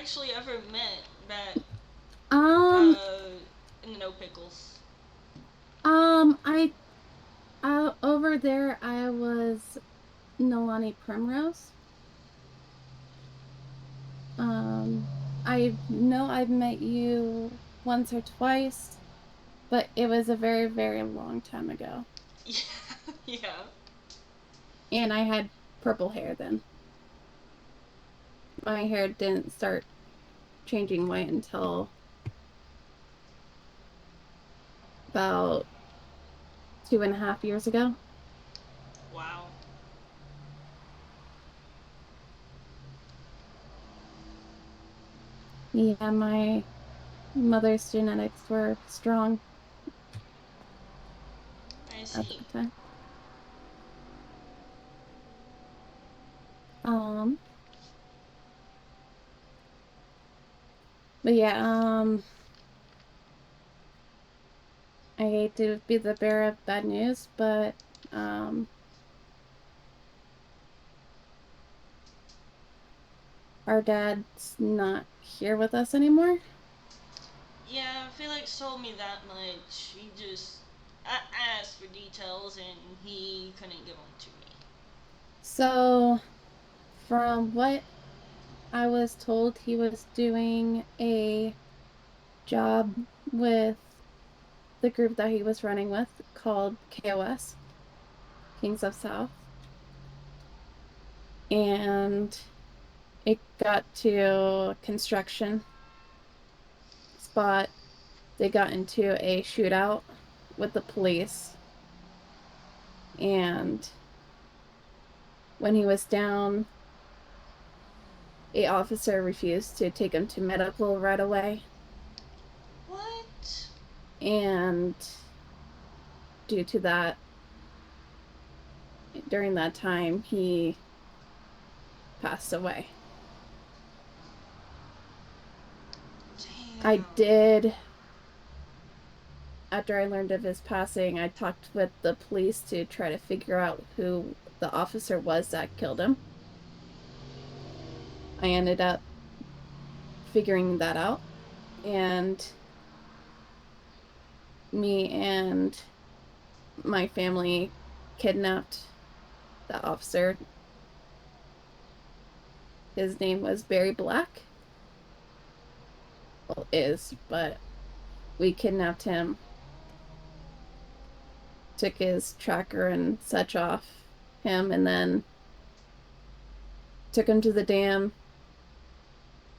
actually ever met that Um, in the No Pickles? I over there I was Nolani Primrose. Um, I know I've met you once or twice, but it was a very, very long time ago. Yeah, yeah. And I had purple hair then. My hair didn't start changing white until about 2.5 years ago. Wow. Yeah, my mother's genetics were strong I at see. that time. Um, but yeah, I hate to be the bearer of bad news, but um, our dad's not here with us anymore. Yeah, Felix told me that much. I asked for details and he couldn't give them to me. So, from what I was told, he was doing a job with the group that he was running with called KOS, Kings of South. And it got to construction spot. They got into a shootout with the police. And when he was down, a officer refused to take him to medical right away. What? And due to that, during that time, he passed away. I Damn. did, after I learned of his passing, I talked with the police to try to figure out who the officer was that killed him. I ended up figuring that out, and me and my family kidnapped the officer. His name was Barry Black. Well, is, but we kidnapped him, took his tracker and such off him, and then took him to the dam,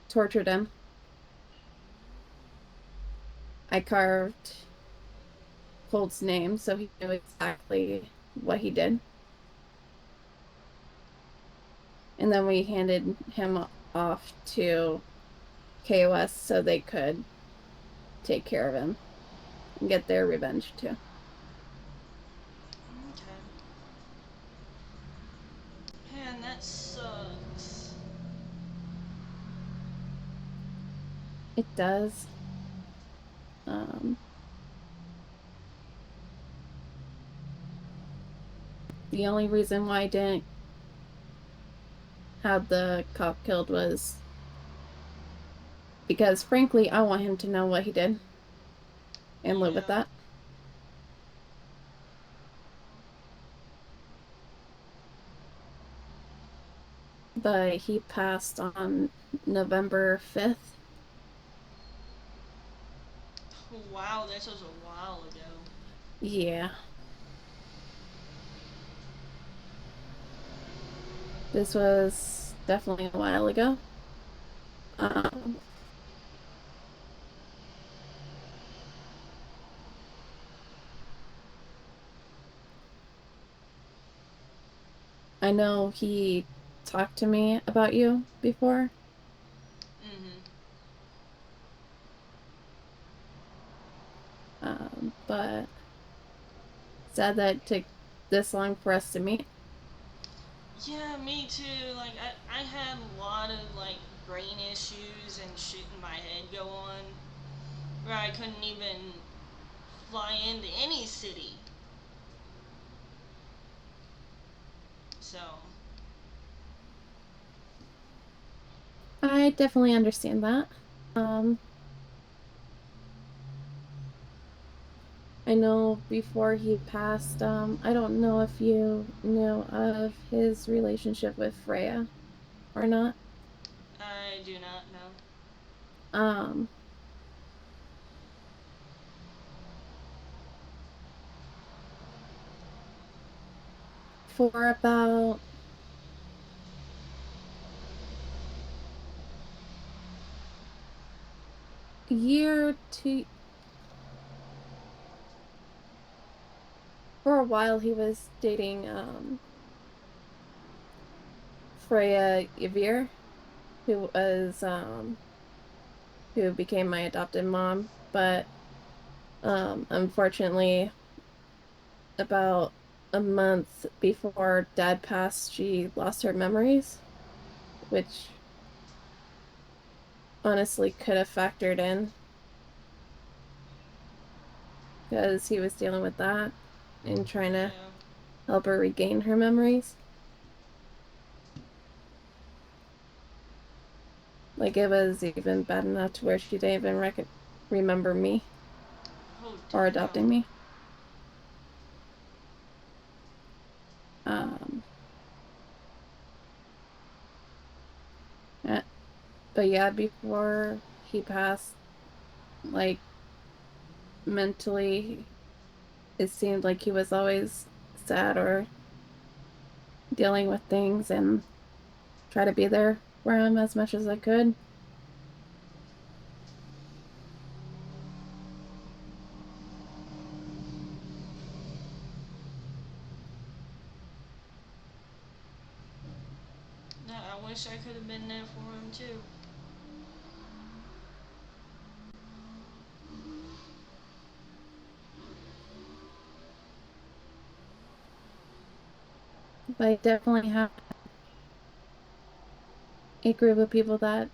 tortured him. I carved Colt's name so he knew exactly what he did. And then we handed him off to KOS so they could take care of him and get their revenge too. Okay. Man, that sucks. It does. Um, the only reason why I didn't have the cop killed was because, frankly, I want him to know what he did and live with Yeah. that. But he passed on November 5th. Wow, this was a while ago. Yeah, this was definitely a while ago. Um, I know he talked to me about you before, Mm-hmm. but sad that it took this long for us to meet. Yeah, me too. Like, I had a lot of, like, brain issues and shit in my head go on where I couldn't even fly into any city. So, I definitely understand that. Um, I know before he passed, I don't know if you knew of his relationship with Freya or not. I do not know. Um, for about a year or two, for a while he was dating Freya Ivir, who was who became my adopted mom, but unfortunately about a month before dad passed, she lost her memories, which honestly could have factored in because he was dealing with that and trying to Yeah. help her regain her memories. Like it was even bad enough to where she didn't even remember me Oh or adopting damn. me. Um, uh, but yeah, before he passed, like mentally, it seemed like he was always sad or dealing with things and try to be there for him as much as I could. No, I wish I could have been there for him too. But I definitely have a group of people that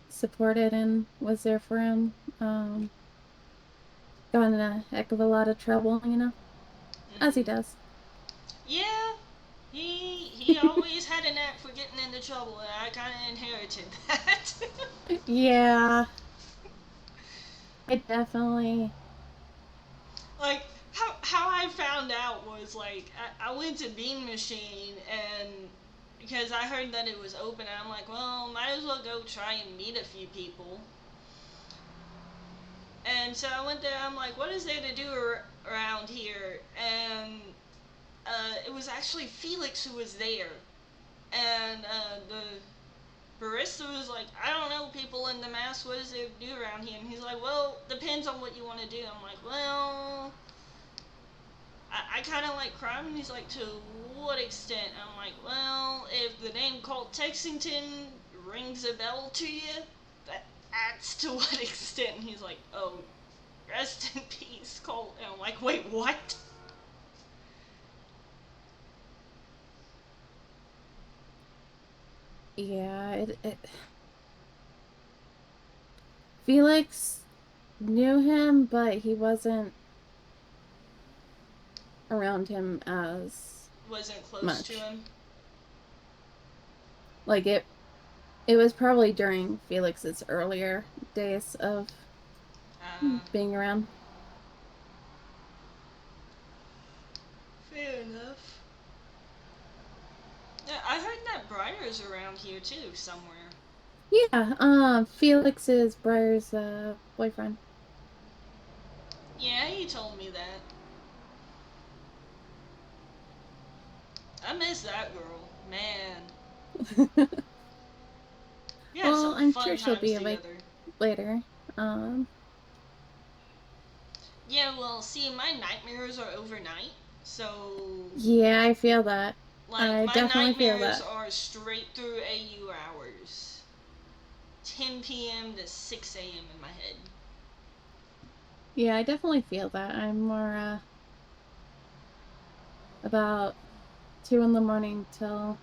supported and was there for him. Got in a heck of a lot of trouble, as he Mhm. does. Yeah. He always had a knack for getting into trouble, and I kind of inherited that. Yeah, I definitely. Like how I found out was like I went to Bean Machine and because I heard that it was open, and I'm like, well, might as well go try and meet a few people. And so I went there. I'm like, what is there to do around here? And it was actually Felix who was there, and the barista was like, I don't know, people in the mask, what is there to do around here? And he's like, well, depends on what you want to do. I'm like, well, I kind of like crime. And he's like, to what extent? I'm like, well, if the name Colt Texington rings a bell to you, that's to what extent. And he's like, oh, rest in peace, Colt. And I'm like, wait, what? Yeah, Felix knew him, but he wasn't around him as Wasn't close to much. him. Like it was probably during Felix's earlier days of Uh, being around. Fair enough. Yeah, I heard that Briar's around here too, somewhere. Yeah, Felix is Briar's boyfriend. Yeah, he told me that. I miss that girl. Man. We had Well, some I'm fun sure she'll times be awake together. later. Um, Yeah, well, see, my nightmares are overnight, so yeah, I feel that. like I my definitely feel nightmares that. are straight through AU hours, 10 p.m. to 6 a.m. in my head. Yeah, I definitely feel that. I'm more about 2 in the morning till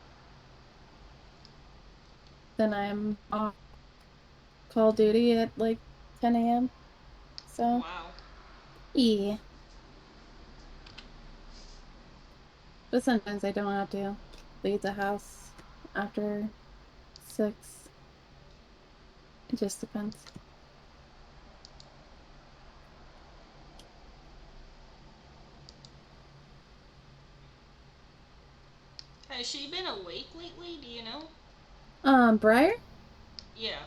then I'm off call duty at like 10 a.m. So, Wow. yeah. But sometimes I don't have to leave the house after 6. It just depends. Has she been awake lately? Do you know? Briar? Yeah.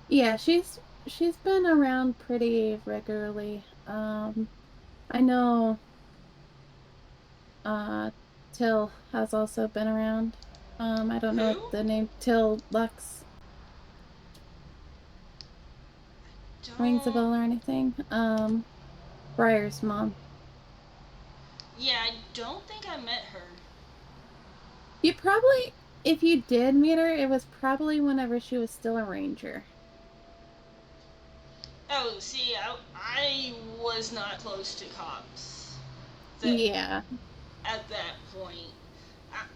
Yeah, she's been around pretty regularly. I know uh Till has also been around. I don't know if Who? the name Till Lux rings a Don't. bell or anything. Briar's mom. Yeah, I don't think I met her. You probably, if you did meet her, it was probably whenever she was still a ranger. Oh, see, I was not close to cops. That Yeah. at that point,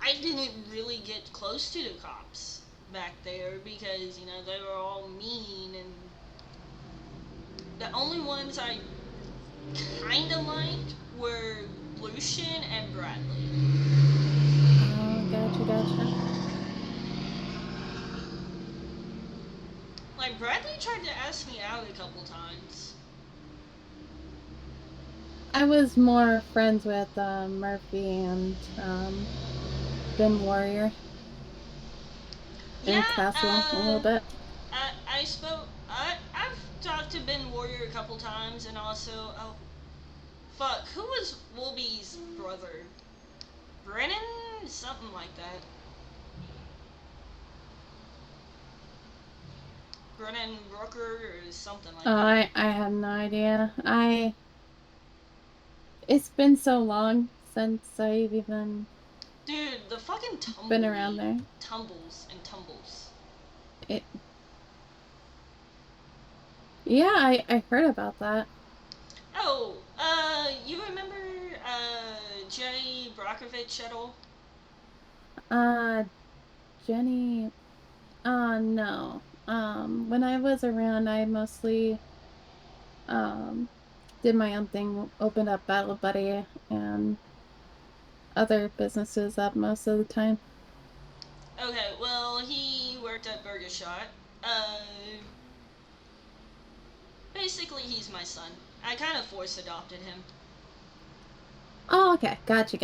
I didn't really get close to the cops back there because they were all mean, and the only ones I kind of liked were Lucian and Bradley. Oh, gotcha. Like, Bradley tried to ask me out a couple times. I was more friends with Murphy and Ben Warrior Yeah, and Castle a little bit. I spoke. I've talked to Ben Warrior a couple times, and also, oh, fuck, who was Wolby's brother? Brennan? Something like that. Brennan Brooker or something like Oh, that. I have no idea. It's been so long since I've even Dude, the fucking been around tumbleweed there. tumbles and tumbles. It Yeah, I heard about that. Oh, you remember, Jay Brockovich at all? Uh Jenny, no. When I was around, I mostly um did my own thing, opened up Battle Buddy and other businesses up most of the time. Okay, well, he worked at Burger Shot. Uh, Basically, he's my son. I kind of force adopted him. Oh, okay. Gotcha.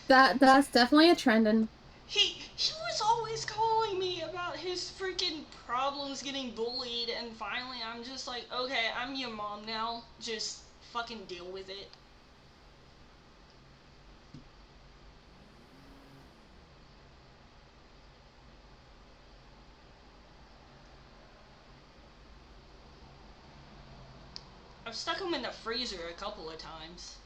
That's definitely a trend and He was always calling me about his freaking problems getting bullied, and finally I'm just like, okay, I'm your mom now. Just fucking deal with it. I've stuck him in the freezer a couple of times.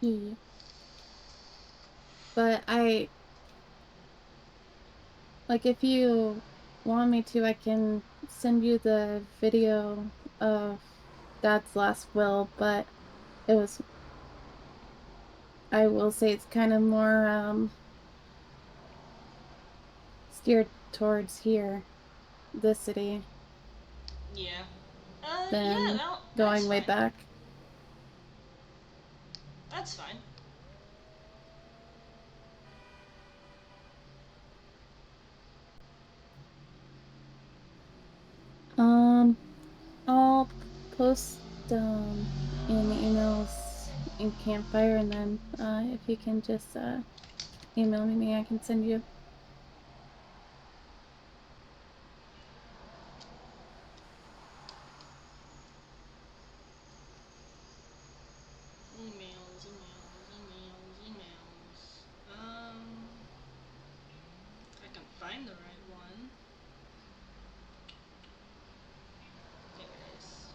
yeah. But I like if you want me to, I can send you the video of Dad's last will, but it was I will say it's kind of more steered towards here, this city, Yeah. Yeah, than that's going way fine. back. That's fine. Um, I'll post in the emails in Campfire, and then if you can just email me, I can send you. Emails. I can find the right one. There it is.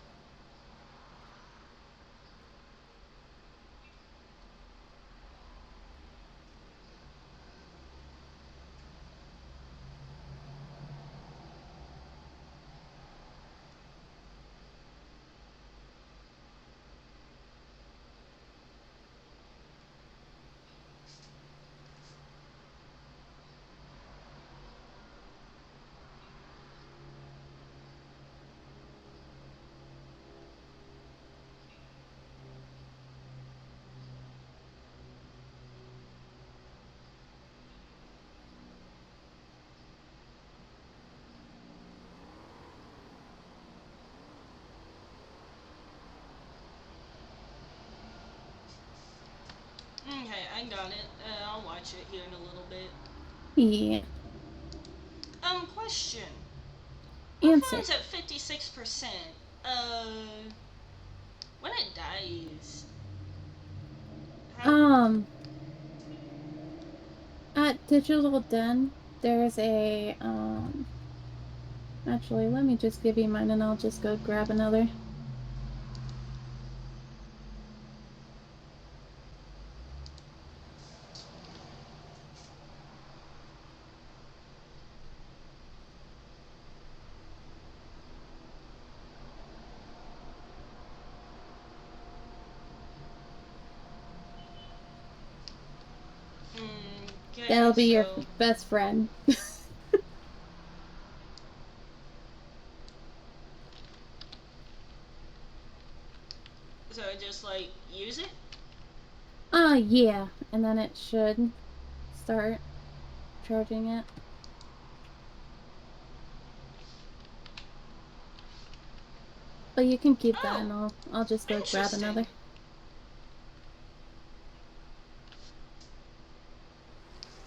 I got it. I'll watch it here in a little bit. Yeah. Question. My Answer. phone's at 56%. When it dies, how? At Digital Den, there's a, actually, let me just give you mine and I'll just go grab another. Okay, That'll be your so best friend. I just like use it. Yeah, and then it should start charging it. But you can keep that Oh, and I'll just go grab interesting. another.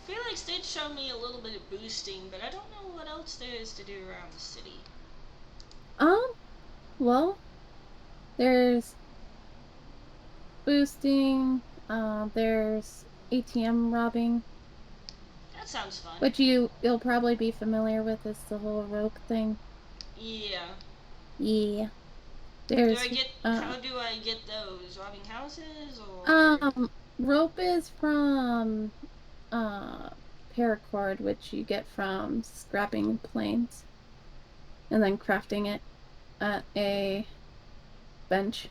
Felix did show me a little bit of boosting, but I don't know what else there is to do around the city. Well, there's boosting, there's ATM robbing, That sounds fun. which you'll probably be familiar with is the whole rogue thing. Yeah. Yeah. Do There's I get? How do I get those? Robbing houses or? rope is from uh paracord, which you get from scrapping planes and then crafting it at a bench.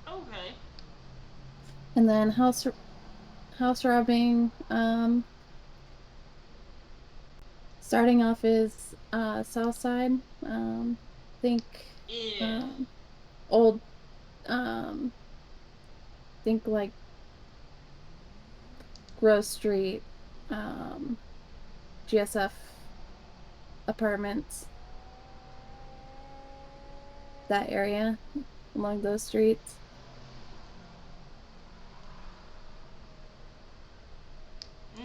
Okay. And then house robbing, starting off is south side. Think Yeah. um old think like Grove Street, GSF apartments, that area along those streets.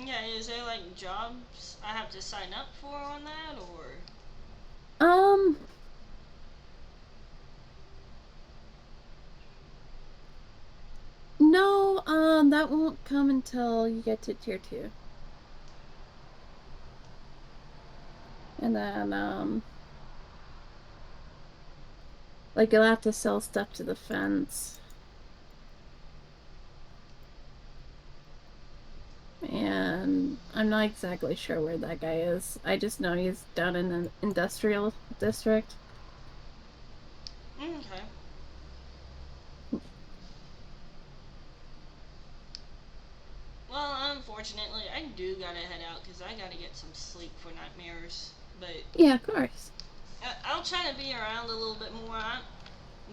Yeah. Is there like jobs I have to sign up for on that or? Um, no, that won't come until you get to tier 2. And then, like you'll have to sell stuff to the fence. And I'm not exactly sure where that guy is. I just know he's down in the industrial district. Okay. Well, unfortunately, I do gotta head out because I gotta get some sleep for nightmares. But Yeah, of course. I'll try to be around a little bit more.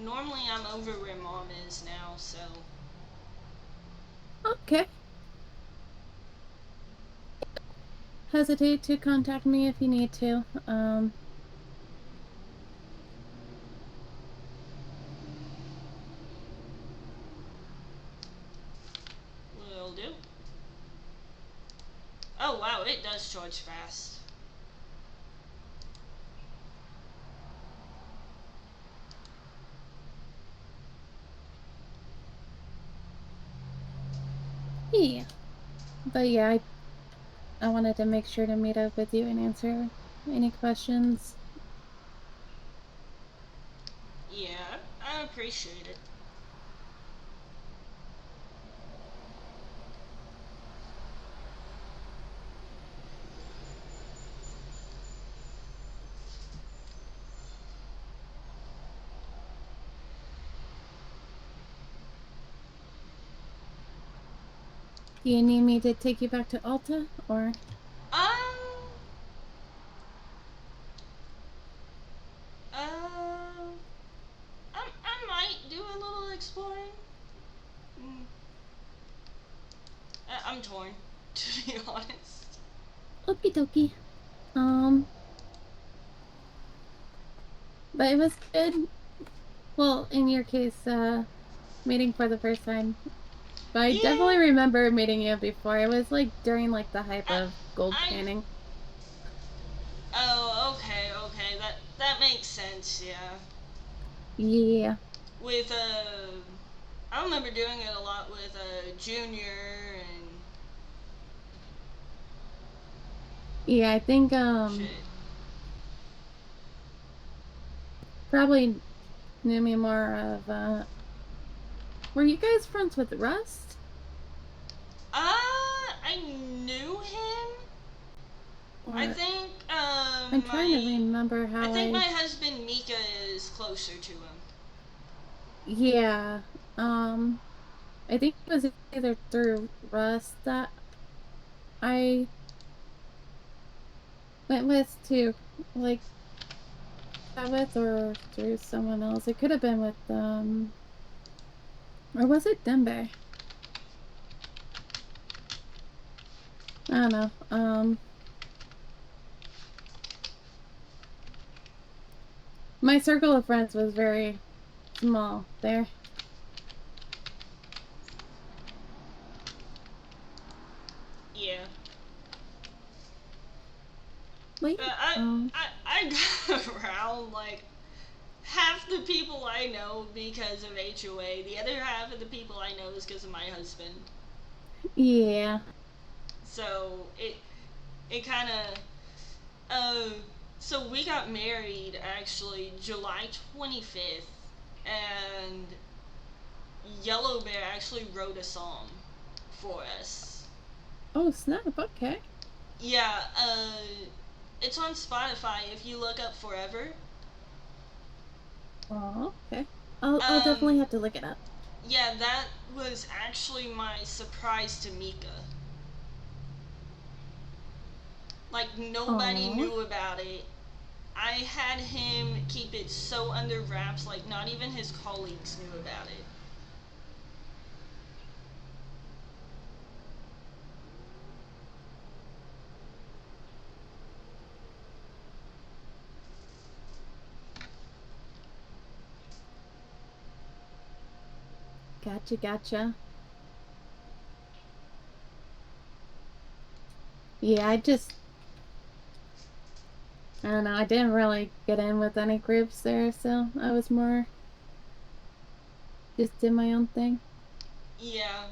Normally I'm over where mom is now, so. Okay. Hesitate to contact me if you need to. Will do. Oh wow, it does charge fast. Yeah. But yeah, I wanted to make sure to meet up with you and answer any questions. Yeah, I appreciate it. Do you need me to take you back to Alta or? Um, uh, I might do a little exploring. Mm, I'm torn, to be honest. Okie dokie. But it was good. Well, in your case, meeting for the first time. But I definitely Yeah. remember meeting you before. It was like during like the hype I, of gold I. panning. Oh, okay, okay. That makes sense. Yeah. Yeah. With I remember doing it a lot with Junior and Yeah, I think shit. probably knew me more of were you guys friends with Rust? I knew him. I Or think I'm trying to remember I how think my husband Mika is closer to him. yeah. Um I think it was either through Rust that I went with to like that with or through someone else. It could have been with or was it Dembe? I don't know. My circle of friends was very small there. Yeah. Wait, But I got around like half the people I know because of HOA. The other half of the people I know is because of my husband. yeah. So it kind of uh so we got married actually July 25th, and Yellow Bear actually wrote a song for us. Oh, snap. Okay. Yeah, it's on Spotify if you look up Forever. Oh, okay. I'll Um, definitely have to look it up. yeah, that was actually my surprise to Mika. Like, nobody Oh, knew about it. I had him keep it so under wraps, like, not even his colleagues knew about it. gotcha, gotcha. Yeah, I don't know. I didn't really get in with any groups there, so I was more just did my own thing. Yeah.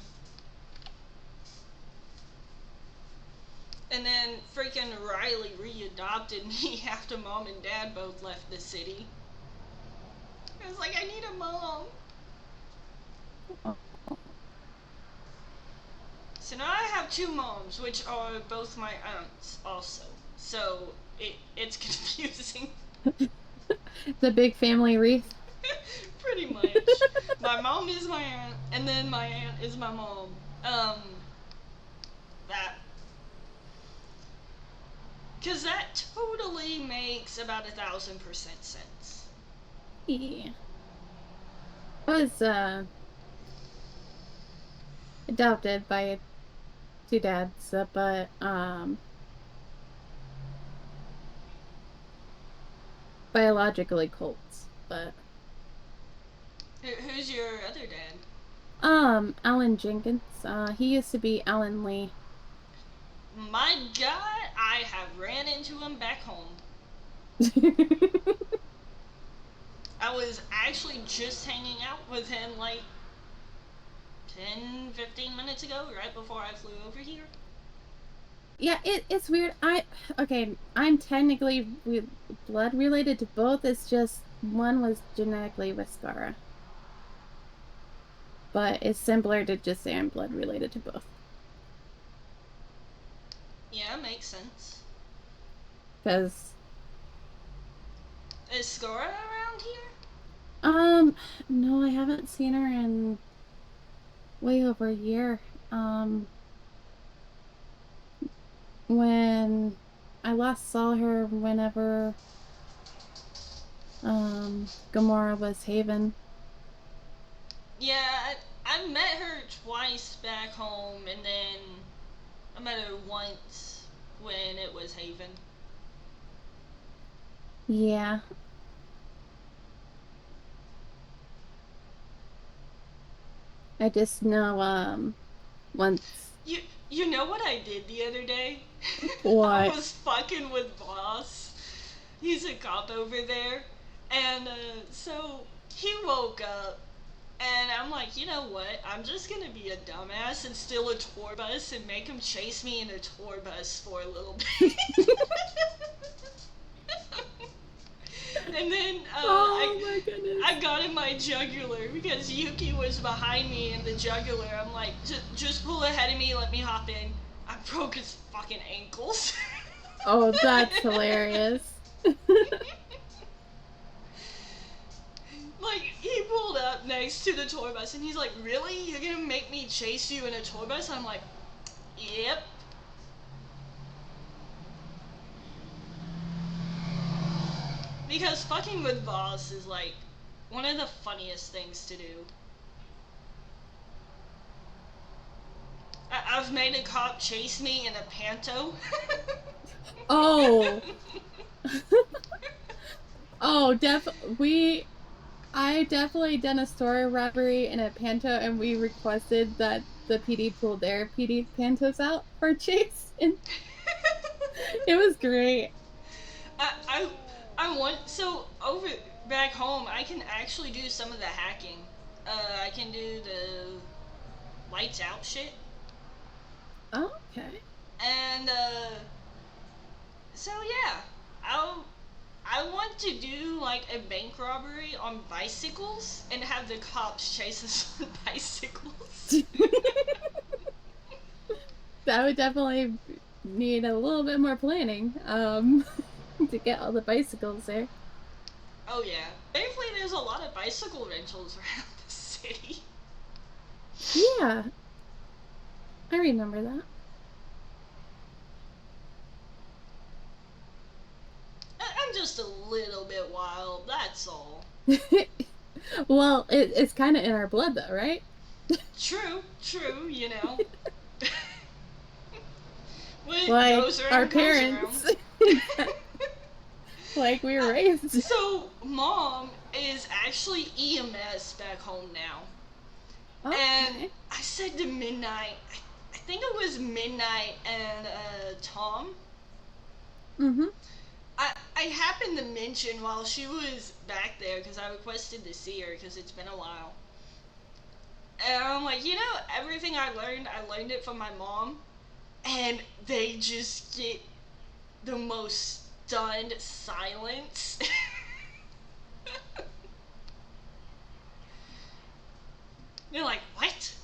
And then freaking Riley readopted me after mom and dad both left the city. I was like, I need a mom. Oh, So now I have two moms, which are both my aunts also. So it's confusing. the big family wreath. Pretty much. My mom is my aunt, and then my aunt is my mom. Um, that. Because that totally makes about 1,000% sense. Yeah. I was adopted by two dads, but biologically Colts. But Who's your other dad? Alan Jenkins. He used to be Alan Lee. My god, I have ran into him back home. I was actually just hanging out with him like 10, 15 minutes ago, right before I flew over here. Yeah, it's weird. Okay, I'm technically blood related to both. It's just one was genetically with Scara, but it's simpler to just say I'm blood related to both. Yeah, makes sense. Because Is Scora around here? um, no, I haven't seen her in way over a year. Um, when I last saw her, whenever Gamora was Haven. Yeah, I met her twice back home, and then I met her once when it was Haven. Yeah, I just know once. You you know what I did the other day? I What? was fucking with Boss. He's a cop over there, and so he woke up, and I'm like, you know what? I'm just gonna be a dumbass and steal a tour bus and make him chase me in a tour bus for a little bit. And then Oh my goodness. I got in my jugular because Yuki was behind me in the jugular. I'm like, just pull ahead of me, let me hop in. I broke his fucking ankles. Oh, that's hilarious. Like, he pulled up next to the tour bus and he's like, really? You're gonna make me chase you in a tour bus? I'm like, yep. Because fucking with Boss is like one of the funniest things to do. I've made a cop chase me in a panto. Oh. Oh, I definitely done a store robbery in a panto, and we requested that the PD pull their PD pantos out for chase, and it was great. I, I, I want so over back home. I can actually do some of the hacking. I can do the lights out shit, Okay. and so yeah, I want to do like a bank robbery on bicycles and have the cops chase us on bicycles. That would definitely need a little bit more planning to get all the bicycles there. Oh yeah, thankfully there's a lot of bicycle rentals around the city. Yeah, I remember that. I'm just a little bit wild, that's all. Well, it's kind of in our blood, though, right? True, you know. What Like goes our around comes around. parents. Like we were raised. So, mom is actually EMS back home now. And Okay. I said to Midnight, I think it was Midnight and Tom. Mm-hmm. I happened to mention while she was back there because I requested to see her because it's been a while. And I'm like, you know, everything I learned it from my mom. And they just get the most stunned silence. They're like, what?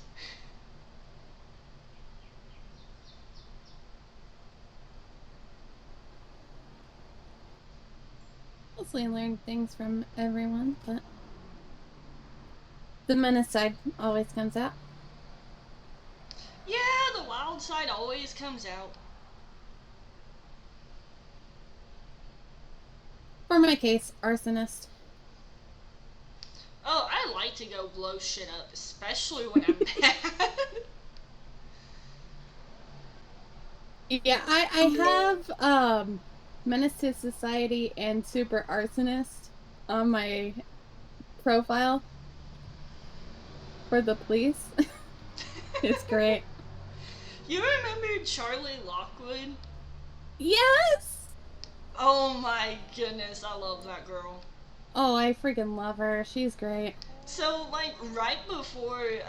Mostly learn things from everyone, but the menace side always comes out. Yeah, the wild side always comes out. For my case, arsonist. Oh, I like to go blow shit up, especially when I'm mad. Yeah, I have Menace to Society and Super Arsonist on my profile for the police. It's great. You remember Charlie Lockwood? Yes! Oh my goodness, I love that girl. Oh, I freaking love her. She's great. So, like, right before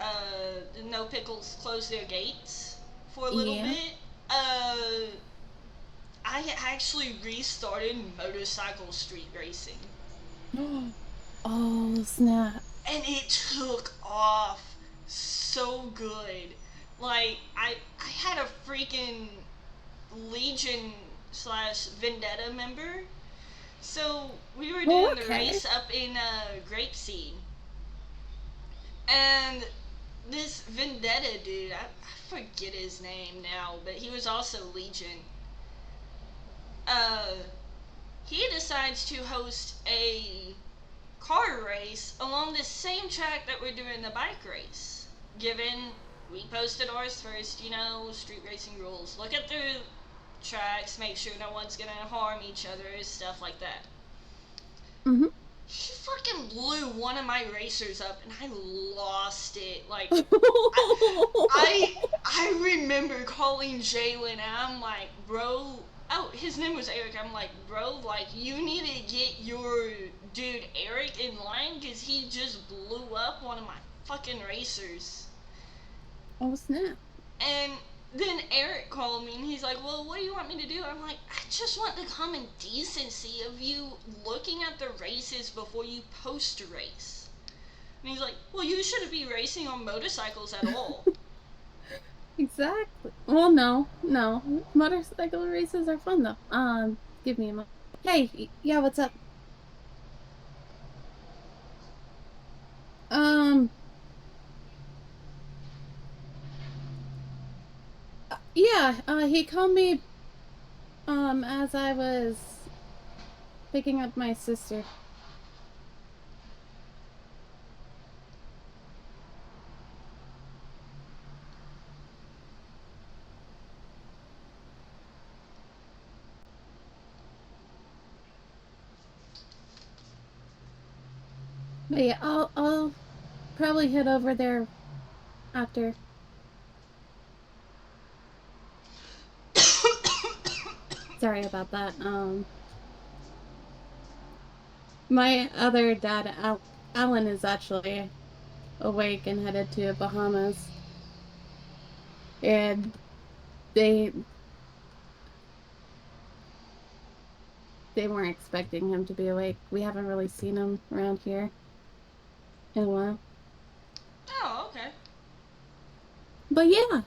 No Pickles closed their gates for a little Yeah. bit, I actually restarted motorcycle street racing. Oh, snap. And it took off so good. Like, I had a freaking Legion slash Vendetta member. So, we were Oh, doing the okay. race up in Grapeseed. And this Vendetta dude, I forget his name now, but he was also Legion. Uh, he decides to host a car race along the same track that we're doing the bike race. Given we posted ours first, you know, street racing rules. Look at the tracks, make sure no one's gonna harm each other, stuff like that. Mm-hmm. She fucking blew one of my racers up, and I lost it. Like, I remember calling Jalen, and I'm like, bro. Oh, his name was Eric. I'm like, bro, like, you need to get your dude Eric in line, because he just blew up one of my fucking racers. Oh, snap. And then Eric called me and he's like, well, what do you want me to do? I'm like, I just want the common decency of you looking at the races before you post a race. And he's like, well, you shouldn't be racing on motorcycles at all. Exactly. Well, no. Motorcycle races are fun though. Give me a moment. Hey, yeah, what's up? Um, yeah, he called me, as I was picking up my sister. But yeah, I'll probably head over there after. Sorry about that. My other dad, Alan, is actually awake and headed to Bahamas, and they they weren't expecting him to be awake. We haven't really seen him around here in a while. Oh, okay. But yeah.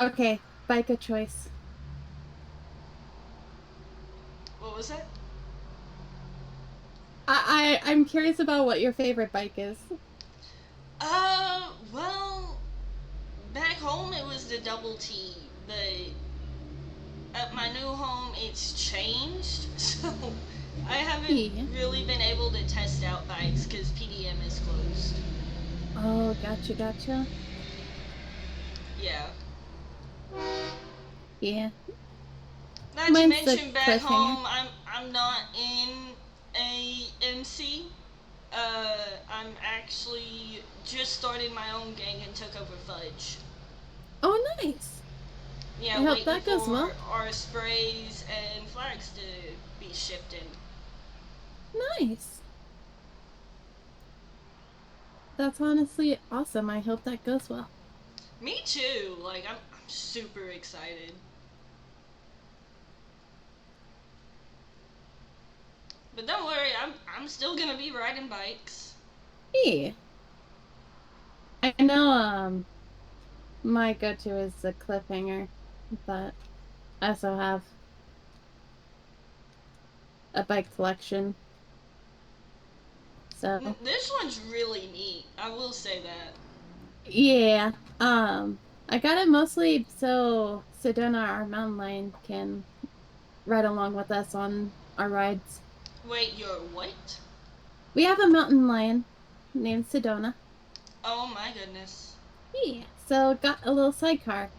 Okay, bike of choice. What was that? I'm curious about what your favorite bike is. Well, back home it was the double T, but at my new home it's changed, so I haven't Yeah. really been able to test out bikes because PDM is closed. Oh, gotcha. Yeah. Yeah. Not to Mine's the mention back cliffhanger. home, I'm not in a MC. I'm actually just started my own gang and took over Fudge. Oh, nice. I Yeah, hope waiting that goes for well. our sprays and flags to be shipped in. Nice. That's honestly awesome. I hope that goes well. Me too. Like I'm super excited. But don't worry, I'm still gonna be riding bikes. Yeah. I know my go-to is the cliffhanger, but I also have a bike collection. So This one's really neat. I will say that. yeah. I got it mostly so Sedona, our mountain lion, can ride along with us on our rides. Wait, you're what? We have a mountain lion named Sedona. Oh my goodness. Yeah. So got a little sidecar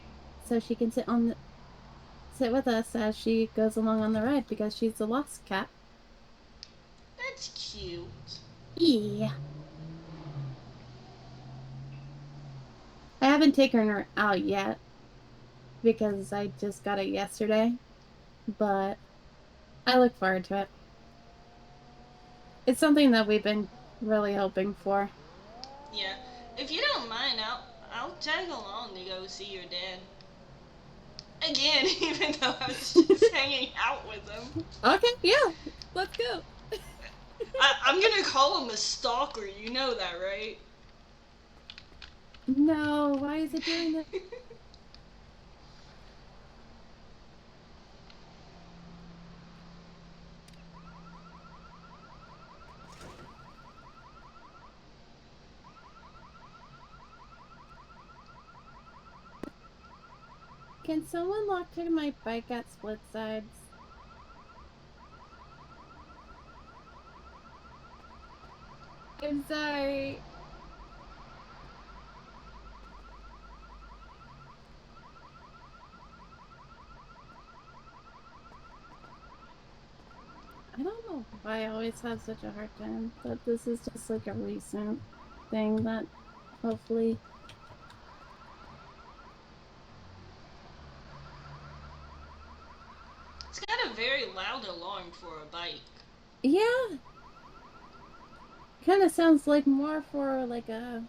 so she can sit with us as she goes along on the ride because she's a lost cat. That's cute. Yeah. I haven't taken her out yet because I just got it yesterday, but I look forward to it. It's something that we've been really hoping for. Yeah. If you don't mind, I'll tag along to go see your dad. Again, even though I was just hanging out with him. Okay, yeah, let's go. I'm gonna call him a stalker, you know that, right? No, why is it doing that? Can someone lock to my bike at split sides? I'm sorry. I don't know why I always have such a hard time, but this is just like a recent thing that hopefully. It's got a very loud alarm for a bike. Yeah, kind of sounds like more for like a